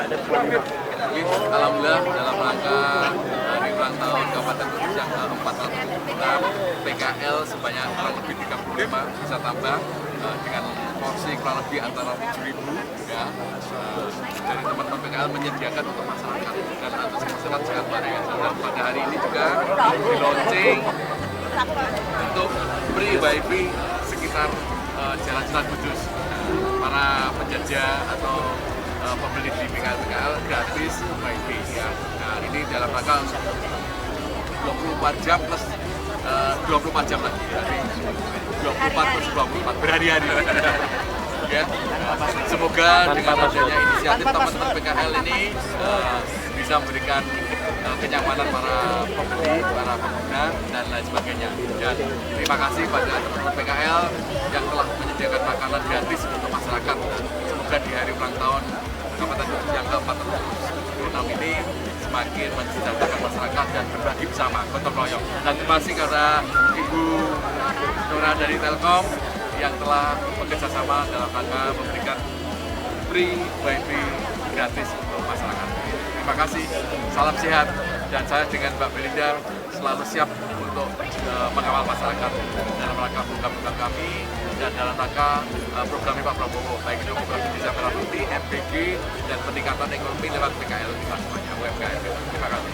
Alhamdulillah dalam rangka hari ulang tahun Kabupaten Kudus yang ke-476, PKL sebanyak kurang lebih 35 bisa tambah dengan porsi kurang lebih antara 7.000 ya. Dari teman-teman PKL menyediakan untuk masyarakat dan antusias masyarakat sangat luar biasa. Dan pada hari ini juga di launching untuk free wifi sekitar jalan-jalan Kudus. Para penjajah atau pembeli di PKL gratis wifi ya. Nah ini dalam rangka 24 jam plus 24 jam lagi, jadi 24 plus 24 berhari-hari ya. Semoga dengan adanya inisiatif teman-teman PKL ini bisa memberikan kenyamanan para pembeli, para pengguna dan lain sebagainya. Dan terima kasih pada teman-teman PKL yang telah menyediakan makanan gratis untuk masyarakat. Semoga di hari ulang tahun Kabupaten Kudus yang ke-476 ini semakin mensejahterakan masyarakat dan berbagi bersama, gotong royong. Dan terima kasih kepada Ibu Nora dari Telkom yang telah bekerja sama dalam rangka memberikan free wifi gratis untuk masyarakat. Terima kasih, salam sehat, dan saya dengan Mbak Belinda selalu siap untuk mengawal masyarakat dalam rangka program-program kami dan dalam rangka program Pak Prabowo, baik itu program Indonesia Merah Putih, MBG, dan peningkatan ekonomi lewat PKL kita semuanya, UMKM. Terima kasih.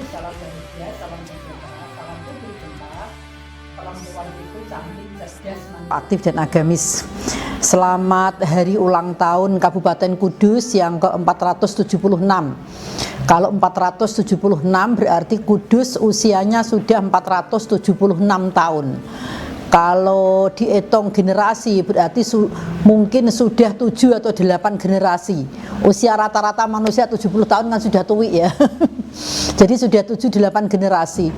Salam bahagia, salam sejahtera, salam putih tempat, salam Tuhan itu cantik, cerdas, aktif dan agamis. Selamat hari ulang tahun Kabupaten Kudus yang ke-476. Kalau 476 berarti Kudus usianya sudah 476 tahun. Kalau dihitung generasi berarti mungkin sudah 7 atau 8 generasi. Usia rata-rata manusia 70 tahun kan sudah tua ya. Jadi sudah 7-8 generasi.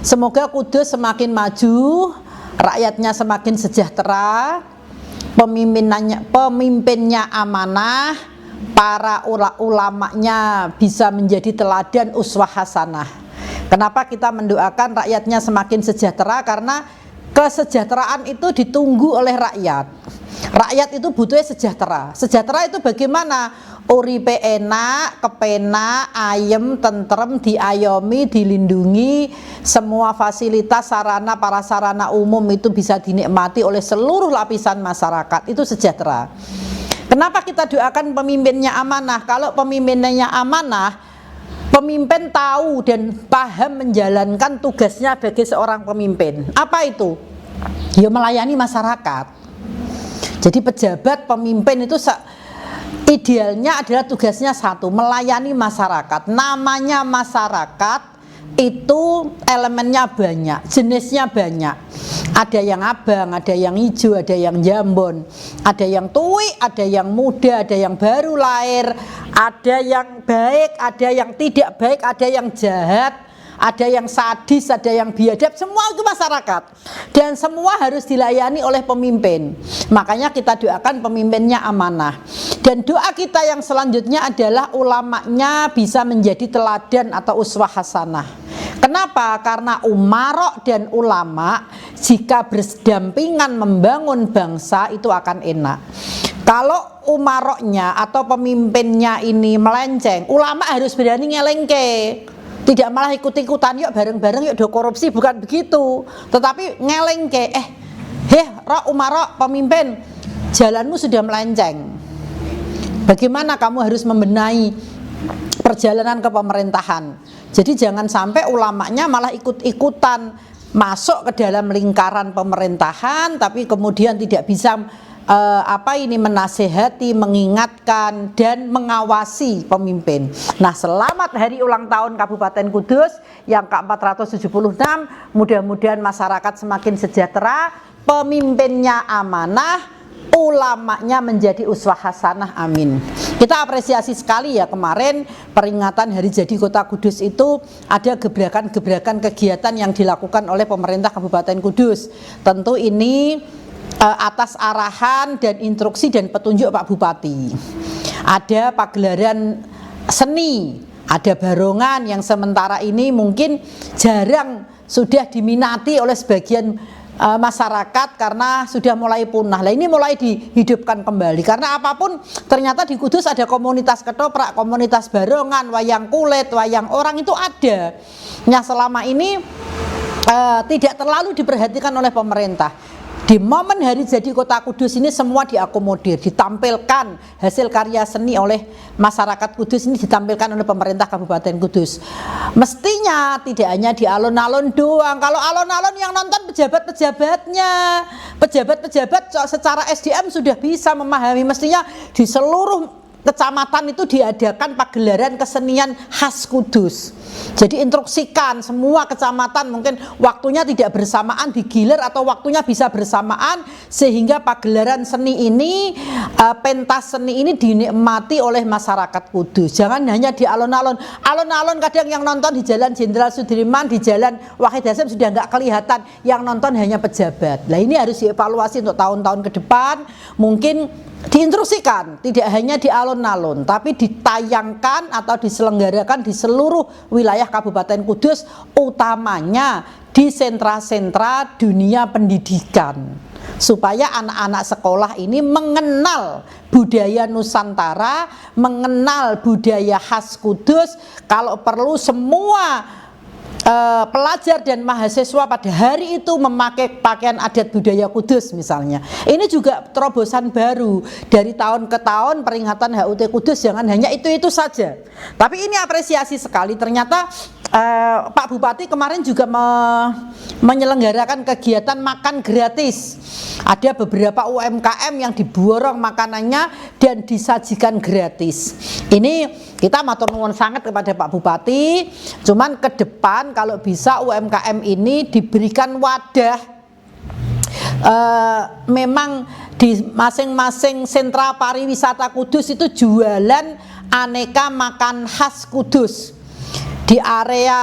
Semoga Kudus semakin maju, rakyatnya semakin sejahtera, pemimpinnya amanah, para ulamanya bisa menjadi teladan uswah hasanah. Kenapa kita mendoakan rakyatnya semakin sejahtera? Karena kesejahteraan itu ditunggu oleh rakyat. Rakyat itu butuhnya sejahtera. Sejahtera itu bagaimana? Uripe enak, kepenak, ayem, tentrem, diayomi, dilindungi, semua fasilitas sarana prasarana umum itu bisa dinikmati oleh seluruh lapisan masyarakat. Itu sejahtera. Kenapa kita doakan pemimpinnya amanah? Kalau pemimpinnya amanah, pemimpin tahu dan paham menjalankan tugasnya sebagai seorang pemimpin. Apa itu? Ya melayani masyarakat. Jadi pejabat, pemimpin itu idealnya adalah tugasnya satu, melayani masyarakat. Namanya masyarakat itu elemennya banyak, jenisnya banyak. Ada yang abang, ada yang hijau, ada yang jambon, ada yang tua, ada yang muda, ada yang baru lahir, ada yang baik, ada yang tidak baik, ada yang jahat, ada yang sadis, ada yang biadab, semua itu masyarakat. Dan semua harus dilayani oleh pemimpin. Makanya kita doakan pemimpinnya amanah. Dan doa kita yang selanjutnya adalah ulamanya bisa menjadi teladan atau uswah hasanah. Kenapa? Karena umarok dan ulama jika berdampingan membangun bangsa itu akan enak. Kalau umaroknya atau pemimpinnya ini melenceng, ulama harus berani ngelengke. Tidak malah ikut-ikutan, yuk bareng-bareng yuk do korupsi, bukan begitu. Tetapi ngelengke, rok umarok pemimpin, jalanmu sudah melenceng. Bagaimana kamu harus membenahi perjalanan ke pemerintahan. Jadi jangan sampai ulamanya malah ikut-ikutan masuk ke dalam lingkaran pemerintahan, tapi kemudian tidak bisa menasehati, mengingatkan dan mengawasi pemimpin. Nah, selamat hari ulang tahun Kabupaten Kudus yang ke-476. Mudah-mudahan masyarakat semakin sejahtera, pemimpinnya amanah, ulamanya menjadi uswah hasanah, amin. Kita apresiasi sekali ya, kemarin peringatan Hari Jadi Kota Kudus itu ada gebrakan-gebrakan kegiatan yang dilakukan oleh pemerintah Kabupaten Kudus. Tentu ini atas arahan dan instruksi dan petunjuk Pak Bupati. Ada pagelaran seni, ada barongan yang sementara ini mungkin jarang sudah diminati oleh sebagian masyarakat karena sudah mulai punah. Nah, ini mulai dihidupkan kembali karena apapun ternyata di Kudus ada komunitas ketoprak, komunitas barongan, wayang kulit, wayang orang itu ada. Yang selama ini tidak terlalu diperhatikan oleh pemerintah. Di momen Hari Jadi Kota Kudus ini semua diakomodir, ditampilkan hasil karya seni oleh masyarakat Kudus ini, ditampilkan oleh pemerintah Kabupaten Kudus. Mestinya tidak hanya di alun-alun doang. Kalau alun-alun yang nonton pejabat-pejabatnya, pejabat-pejabat secara SDM sudah bisa memahami, mestinya di seluruh kecamatan itu diadakan pagelaran kesenian khas Kudus. Jadi instruksikan semua kecamatan, mungkin waktunya tidak bersamaan digilir atau waktunya bisa bersamaan sehingga pagelaran seni ini, pentas seni ini dinikmati oleh masyarakat Kudus. Jangan hanya di alun-alun. Alun-alun kadang yang nonton di Jalan Jenderal Sudirman, di Jalan Wahid Hasyim sudah nggak kelihatan, yang nonton hanya pejabat. Nah, ini harus dievaluasi untuk tahun-tahun ke depan. Mungkin diinstruksikan tidak hanya di alun-alun tapi ditayangkan atau diselenggarakan di seluruh wilayah Kabupaten Kudus, utamanya di sentra-sentra dunia pendidikan, supaya anak-anak sekolah ini mengenal budaya Nusantara, mengenal budaya khas Kudus. Kalau perlu semua pelajar dan mahasiswa pada hari itu memakai pakaian adat budaya Kudus misalnya. Ini juga terobosan baru dari tahun ke tahun peringatan HUT Kudus, jangan hanya itu-itu saja. Tapi ini apresiasi sekali, ternyata Pak Bupati kemarin juga menyelenggarakan kegiatan makan gratis. Ada beberapa UMKM yang diborong makanannya dan disajikan gratis. Ini kita matur nuwun sangat kepada Pak Bupati. Cuman ke depan kalau bisa UMKM ini diberikan wadah, memang di masing-masing sentra pariwisata Kudus itu jualan aneka makan khas Kudus. Di area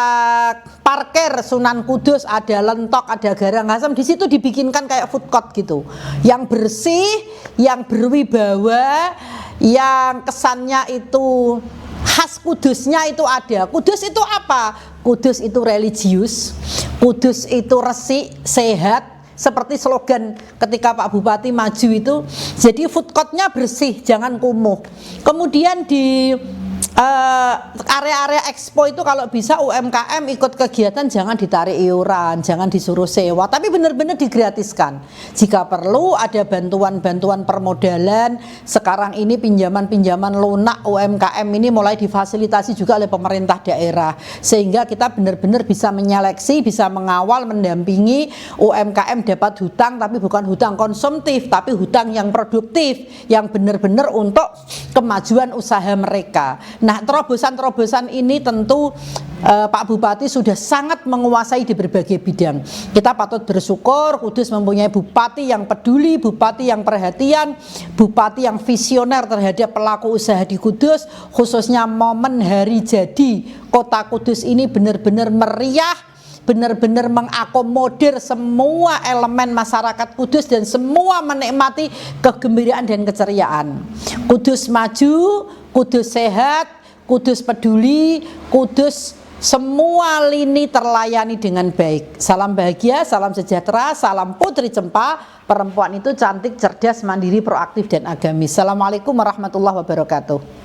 parkir Sunan Kudus ada lentok, ada garang asam, di situ dibikinkan kayak food court gitu, yang bersih, yang berwibawa, yang kesannya itu khas Kudusnya itu ada. Kudus itu apa? Kudus itu religius, Kudus itu resik, sehat, seperti slogan ketika Pak Bupati maju itu. Jadi food courtnya bersih, jangan kumuh. Kemudian di area-area expo itu kalau bisa UMKM ikut kegiatan jangan ditarik iuran, jangan disuruh sewa, tapi benar-benar digratiskan. Jika perlu ada bantuan-bantuan permodalan. Sekarang ini pinjaman-pinjaman lunak UMKM ini mulai difasilitasi juga oleh pemerintah daerah, sehingga kita benar-benar bisa menyeleksi, bisa mengawal, mendampingi UMKM dapat hutang, tapi bukan hutang konsumtif, tapi hutang yang produktif, yang benar-benar untuk kemajuan usaha mereka. Nah, terobosan-terobosan ini tentu Pak Bupati sudah sangat menguasai di berbagai bidang. Kita patut bersyukur Kudus mempunyai bupati yang peduli, bupati yang perhatian, bupati yang visioner terhadap pelaku usaha di Kudus, khususnya momen hari jadi Kota Kudus ini benar-benar meriah, benar-benar mengakomodir semua elemen masyarakat Kudus dan semua menikmati kegembiraan dan keceriaan. Kudus maju, Kudus sehat, Kudus peduli, Kudus semua lini terlayani dengan baik. Salam bahagia, salam sejahtera, salam Putri Cempa. Perempuan itu cantik, cerdas, mandiri, proaktif, dan agamis. Assalamualaikum warahmatullahi wabarakatuh.